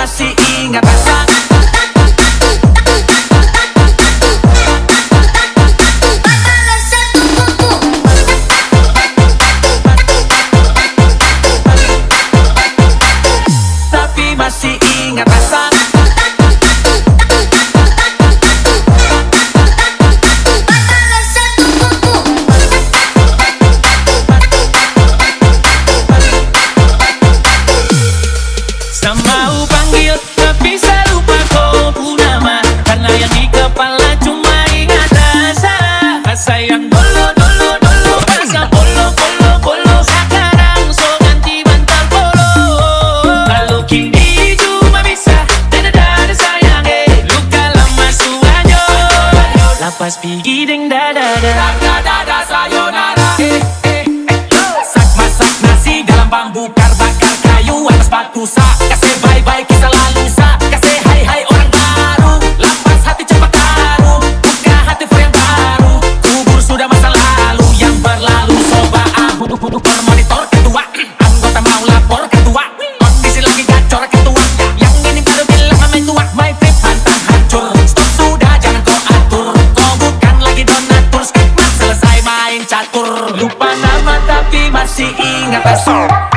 masih ingat rasa. Tapi masih ingat rasa. Mau panggil tapi saya lupa kau pun nama, karena yang di kepala cuma ingat rasa. Rasa yang dulu rasa polo sekarang so ganti bantal polo. Lalu kini cuma bisa dada sayang, luka lama suayo lapas pergi deng dada sayonara. Sak masak nasi dalam bambu bakar kayu atas batu sak. Kasih bye-bye kisah lalu sak. Kasih hai-hai orang baru. Lapas hati cepat taruh. Buka hati for yang baru. Kubur sudah masa lalu yang berlalu. Soba abu monitor ketua. Anggota mau lapor ketua. Kondisi lagi gacor ketua. Yang ini baru bilang main tua. My trip pantang hancur. Stop sudah jangan kau atur. Kau bukan lagi donatur. Skip selesai main catur. Lupa nama tapi masih ingat rasa.